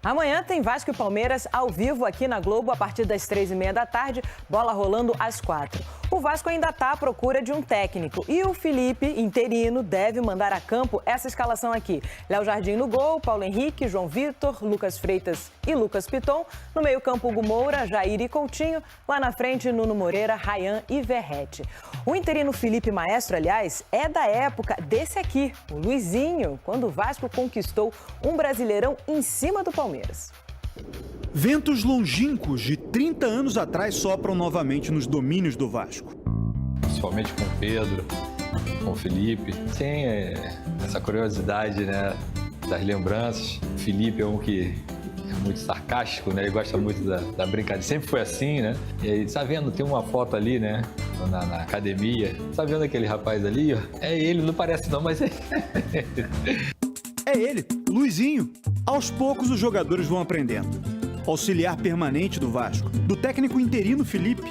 Amanhã tem Vasco e Palmeiras ao vivo aqui na Globo a partir das 3h30 da tarde, bola rolando às 4h. O Vasco ainda está à procura de um técnico e o Felipe, interino, deve mandar a campo essa escalação aqui. Léo Jardim no gol, Paulo Henrique, João Vitor, Lucas Freitas e Lucas Piton. No meio-campo, Hugo Moura, Jair e Coutinho. Lá na frente, Nuno Moreira, Ryan e Verratti. O interino Felipe Maestro, aliás, é da época desse aqui, o Luizinho, quando o Vasco conquistou um Brasileirão em cima do Palmeiras. Ventos longínquos de 30 anos atrás sopram novamente nos domínios do Vasco. Principalmente com o Pedro, com o Felipe. Tem essa curiosidade, né, das lembranças. O Felipe é um que é muito sarcástico, né? Ele gosta muito da brincadeira. Sempre foi assim, né? E aí, tá vendo? Tem uma foto ali, né? Na academia. Tá vendo aquele rapaz ali? Ó? É ele, não parece não, mas é É ele, Luizinho. Aos poucos os jogadores vão aprendendo. Auxiliar permanente do Vasco, do técnico interino Felipe,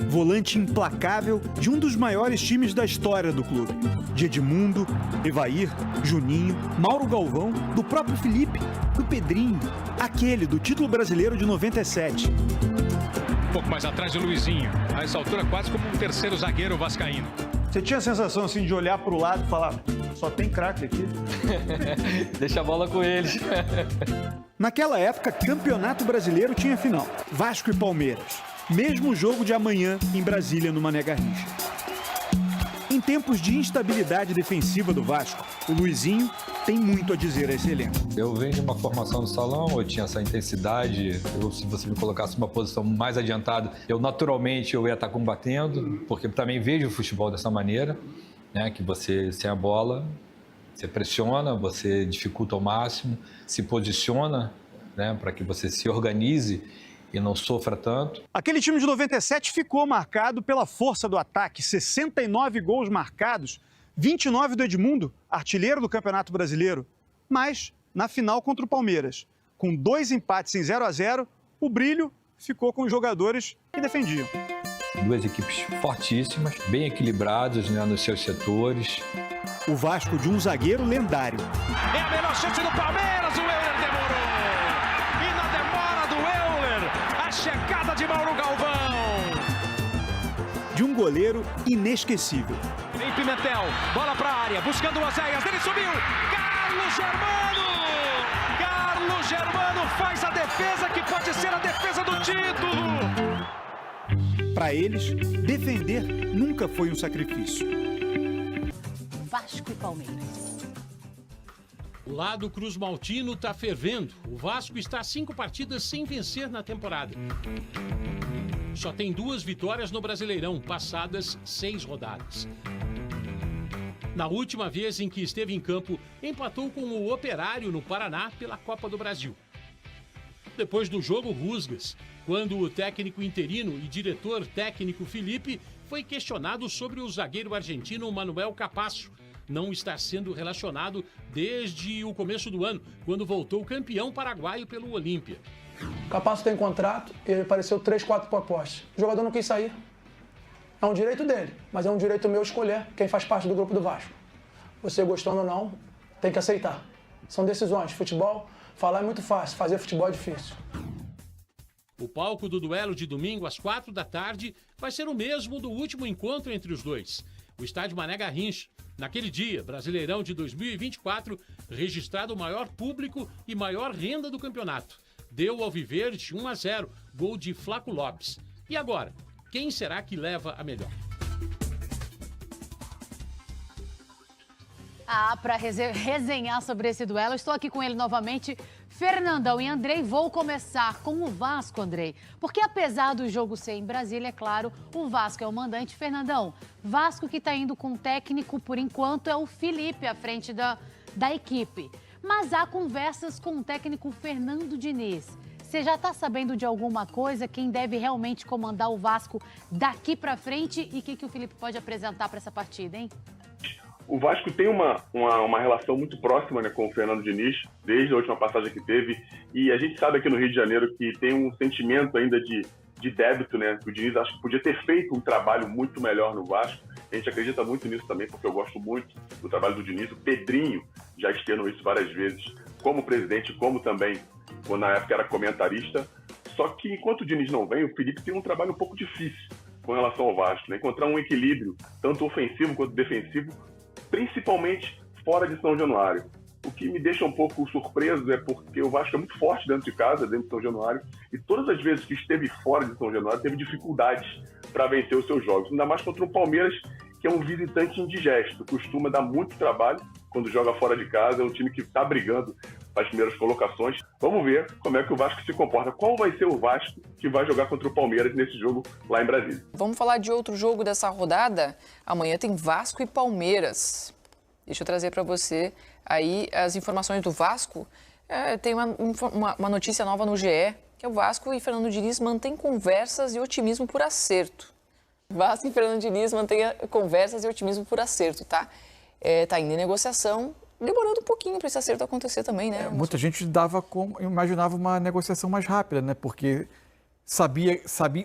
volante implacável de um dos maiores times da história do clube, de Edmundo, Evair, Juninho, Mauro Galvão, do próprio Felipe, do Pedrinho, aquele do título brasileiro de 97. Um pouco mais atrás de Luizinho, a essa altura quase como um terceiro zagueiro vascaíno. Você tinha a sensação assim de olhar para o lado e falar, só tem craque aqui? Deixa a bola com eles. Naquela época, Campeonato Brasileiro tinha final, Vasco e Palmeiras. Mesmo jogo de amanhã em Brasília, no Mané Garrincha. Em tempos de instabilidade defensiva do Vasco, o Luizinho tem muito a dizer a esse elenco. Eu venho de uma formação no salão, eu tinha essa intensidade. Se você me colocasse numa posição mais adiantada, naturalmente eu ia estar combatendo, porque eu também vejo o futebol dessa maneira, né, que você, sem a bola, você pressiona, você dificulta ao máximo, se posiciona, né, para que você se organize e não sofra tanto. Aquele time de 97 ficou marcado pela força do ataque, 69 gols marcados, 29 do Edmundo, artilheiro do Campeonato Brasileiro. Mas, na final contra o Palmeiras, com 2 empates em 0-0, o brilho ficou com os jogadores que defendiam. Duas equipes fortíssimas, bem equilibradas, né, nos seus setores. O Vasco de um zagueiro lendário. É a melhor chance do Palmeiras, o Euler demorou. E na demora do Euler, a chegada de Mauro Galvão. De um goleiro inesquecível. Vem Pimentel, bola para a área, buscando o Oséias, ele subiu. Carlos Germano! Carlos Germano faz a defesa que pode ser a defesa do título. Para eles, defender nunca foi um sacrifício. Vasco e Palmeiras. O lado Cruz Maltino está fervendo. O Vasco está 5 partidas sem vencer na temporada. Só tem 2 vitórias no Brasileirão, passadas 6 rodadas. Na última vez em que esteve em campo, empatou com o Operário no Paraná pela Copa do Brasil. Depois do jogo, rusgas, quando o técnico interino e diretor técnico Felipe foi questionado sobre o zagueiro argentino Manuel Capasso não estar sendo relacionado desde o começo do ano, quando voltou campeão paraguaio pelo Olímpia. O Capasso tem contrato e ele apareceu 3, 4 propostas. O jogador não quis sair. É um direito dele, mas é um direito meu escolher quem faz parte do grupo do Vasco. Você gostando ou não, tem que aceitar. São decisões. Futebol, falar é muito fácil, fazer futebol é difícil. O palco do duelo de domingo às 4 da tarde vai ser o mesmo do último encontro entre os dois. O estádio Mané Garrincha. Naquele dia, Brasileirão de 2024, registrado o maior público e maior renda do campeonato. Deu ao Viverde 1-0, gol de Flaco Lopes. E agora, quem será que leva a melhor? Para resenhar sobre esse duelo, estou aqui com ele novamente, Fernandão e Andrei. Vou começar com o Vasco, Andrei, porque apesar do jogo ser em Brasília, é claro, o Vasco é o mandante. Fernandão, Vasco que está indo com técnico, por enquanto, é o Felipe à frente da equipe. Mas há conversas com o técnico Fernando Diniz. Você já está sabendo de alguma coisa? Quem deve realmente comandar o Vasco daqui para frente? E o que o Felipe pode apresentar para essa partida, hein? O Vasco tem uma relação muito próxima, né, com o Fernando Diniz, desde a última passagem que teve, e a gente sabe aqui no Rio de Janeiro que tem um sentimento ainda de débito, né? O Diniz acho que podia ter feito um trabalho muito melhor no Vasco. A gente acredita muito nisso também, porque eu gosto muito do trabalho do Diniz. O Pedrinho já externou isso várias vezes, como presidente, como também quando na época era comentarista. Só que enquanto o Diniz não vem, o Felipe tem um trabalho um pouco difícil com relação ao Vasco, né? Encontrar um equilíbrio, tanto ofensivo quanto defensivo, principalmente fora de São Januário. O que me deixa um pouco surpreso é porque o Vasco é muito forte dentro de casa, dentro de São Januário, e todas as vezes que esteve fora de São Januário teve dificuldades para vencer os seus jogos. Ainda mais contra o Palmeiras, que é um visitante indigesto, costuma dar muito trabalho quando joga fora de casa, é um time que está brigando para as primeiras colocações. Vamos ver como é que o Vasco se comporta. Qual vai ser o Vasco que vai jogar contra o Palmeiras nesse jogo lá em Brasília? Vamos falar de outro jogo dessa rodada? Amanhã tem Vasco e Palmeiras. Deixa eu trazer para você aí as informações do Vasco. Tem uma notícia nova no GE, que é o Vasco e Fernando Diniz mantêm conversas e otimismo por acerto. Vasco e Fernando Diniz mantêm conversas e otimismo por acerto, tá? Tá indo em negociação, demorando um pouquinho para esse acerto acontecer também, né? Muita gente imaginava uma negociação mais rápida, né? Porque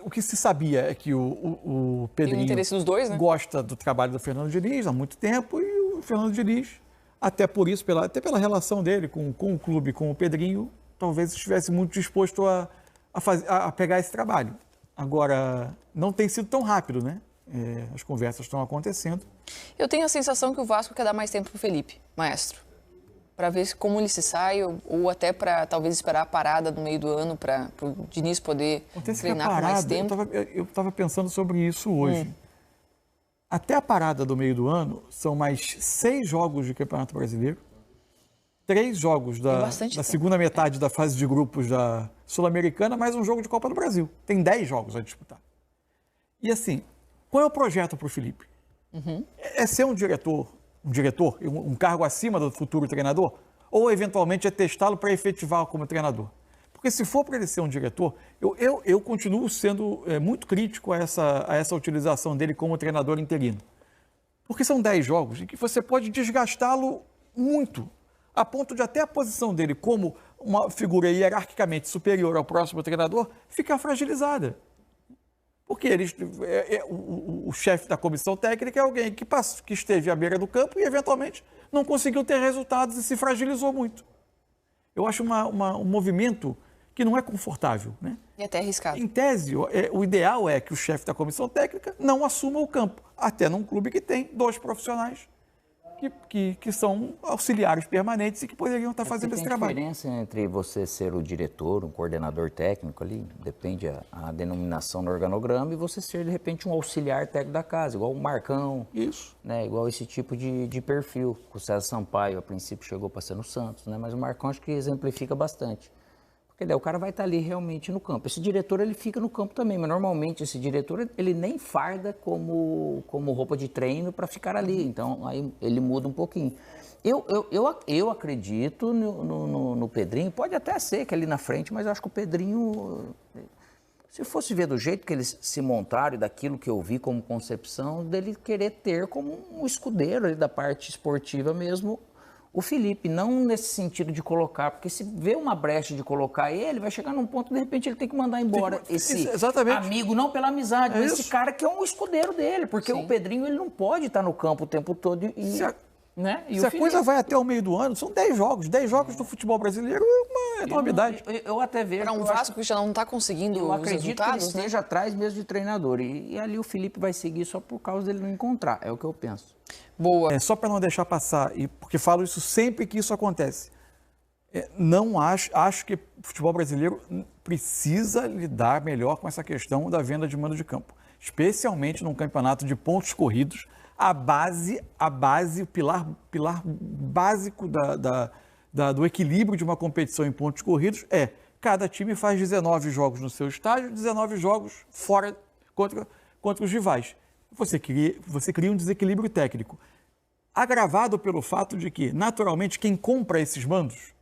o que se sabia é que o Pedrinho interesse dos dois, né? Gosta do trabalho do Fernando Diniz há muito tempo e o Fernando Diniz, até por isso, até pela relação dele com o clube, com o Pedrinho, talvez estivesse muito disposto a pegar esse trabalho. Agora, não tem sido tão rápido, né? As conversas estão acontecendo. Eu tenho a sensação que o Vasco quer dar mais tempo para o Felipe, maestro, para ver como ele se sai ou até para talvez esperar a parada no meio do ano para o Diniz poder treinar por mais tempo. Eu estava pensando sobre isso hoje. Até a parada do meio do ano, são mais 6 jogos de Campeonato Brasileiro, 3 jogos da segunda metade da fase de grupos da Sul-Americana, mais um jogo de Copa do Brasil. Tem 10 jogos a disputar. E assim, qual é o projeto para o Felipe? É ser um diretor, um cargo acima do futuro treinador? Ou, eventualmente, é testá-lo para efetivar como treinador? Porque se for para ele ser um diretor, eu continuo sendo muito crítico a essa utilização dele como treinador interino. Porque são 10 jogos em que você pode desgastá-lo muito, a ponto de até a posição dele como uma figura hierarquicamente superior ao próximo treinador ficar fragilizada. Porque o chefe da comissão técnica é alguém que esteve à beira do campo e, eventualmente, não conseguiu ter resultados e se fragilizou muito. Eu acho um movimento que não é confortável, né? E até arriscado. Em tese, o ideal é que o chefe da comissão técnica não assuma o campo, até num clube que tem 2 profissionais que são auxiliares permanentes e que poderiam estar fazendo esse trabalho. Tem diferença entre você ser o diretor, um coordenador técnico ali, depende a denominação no organograma, e você ser, de repente, um auxiliar técnico da casa, igual o Marcão. Isso. Né, igual esse tipo de perfil. O César Sampaio, a princípio, chegou para ser no Santos, né, mas o Marcão acho que exemplifica bastante. Porque daí o cara vai estar ali realmente no campo. Esse diretor, ele fica no campo também, mas normalmente esse diretor, ele nem farda como roupa de treino para ficar ali. Então, aí ele muda um pouquinho. Eu acredito no Pedrinho, pode até ser que ali na frente, mas eu acho que o Pedrinho, se fosse ver do jeito que eles se montaram e daquilo que eu vi como concepção, dele querer ter como um escudeiro ali da parte esportiva mesmo, o Felipe, não nesse sentido de colocar, porque se vê uma brecha de colocar ele, vai chegar num ponto, de repente, ele tem que mandar embora esse amigo, não pela amizade, mas esse cara que é um escudeiro dele, porque o Pedrinho, ele não pode estar no campo o tempo todo e... Se a coisa vai até o meio do ano, são 10 jogos. 10 jogos do futebol brasileiro é uma enormidade. Eu até vejo... Para um Vasco que já não está conseguindo os resultados, eu acredito que ele esteja atrás mesmo de treinador. E ali o Felipe vai seguir só por causa dele não encontrar. É o que eu penso. Boa. Só para não deixar passar, e porque falo isso sempre que isso acontece. Acho que o futebol brasileiro precisa lidar melhor com essa questão da venda de mando de campo. Especialmente num campeonato de pontos corridos. A base, o pilar básico do equilíbrio de uma competição em pontos corridos é cada time faz 19 jogos no seu estádio, 19 jogos fora contra os rivais. Você cria um desequilíbrio técnico, agravado pelo fato de que, naturalmente, quem compra esses mandos,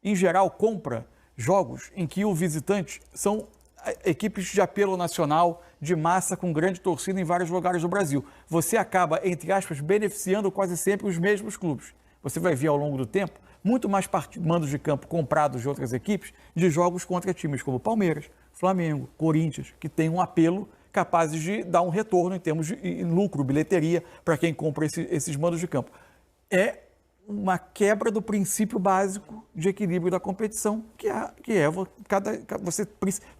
em geral, compra jogos em que o visitante são equipes de apelo nacional, de massa, com grande torcida em vários lugares do Brasil. Você acaba, entre aspas, beneficiando quase sempre os mesmos clubes. Você vai ver ao longo do tempo muito mais mandos de campo comprados de outras equipes de jogos contra times como Palmeiras, Flamengo, Corinthians, que têm um apelo capazes de dar um retorno em termos de lucro, bilheteria, para quem compra esses mandos de campo. É uma quebra do princípio básico de equilíbrio da competição,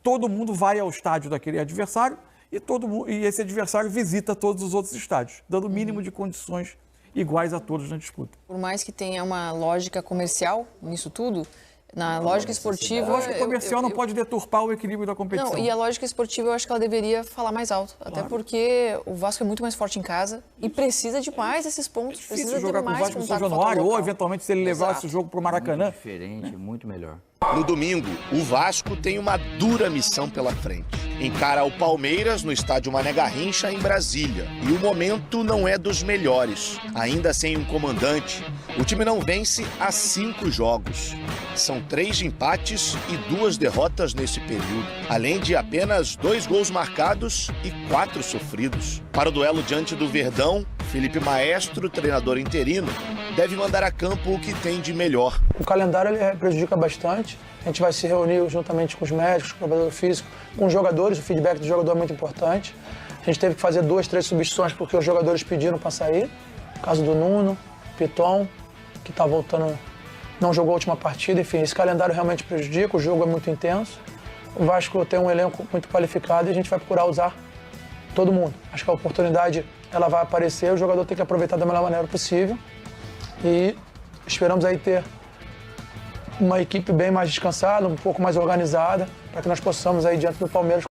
todo mundo vai ao estádio daquele adversário e esse adversário visita todos os outros estádios, dando o mínimo de condições iguais a todos na disputa. Por mais que tenha uma lógica comercial nisso tudo, na lógica esportiva... A lógica comercial não pode deturpar o equilíbrio da competição. Não, e a lógica esportiva eu acho que ela deveria falar mais alto. Claro. Até porque o Vasco é muito mais forte em casa e precisa de mais esses pontos. Precisa jogar com o Vasco no São Januário ou, eventualmente, se ele levar esse jogo para o Maracanã. Muito diferente, muito melhor. No domingo, o Vasco tem uma dura missão pela frente. Encara o Palmeiras no estádio Mané Garrincha, em Brasília. E o momento não é dos melhores. Ainda sem um comandante, o time não vence há 5 jogos. São 3 empates e 2 derrotas nesse período, além de apenas 2 gols marcados e 4 sofridos. Para o duelo diante do Verdão, Felipe Maestro, treinador interino, deve mandar a campo o que tem de melhor. O calendário ele prejudica bastante. A gente vai se reunir juntamente com os médicos, com o preparador físico, com os jogadores. O feedback do jogador é muito importante. A gente teve que fazer 2, 3 substituições porque os jogadores pediram para sair. No caso do Nuno, Piton, que está voltando, não jogou a última partida. Enfim, esse calendário realmente prejudica, o jogo é muito intenso. O Vasco tem um elenco muito qualificado e a gente vai procurar usar todo mundo. Acho que a oportunidade ela vai aparecer, o jogador tem que aproveitar da melhor maneira possível. E esperamos aí ter uma equipe bem mais descansada, um pouco mais organizada, para que nós possamos aí diante do Palmeiras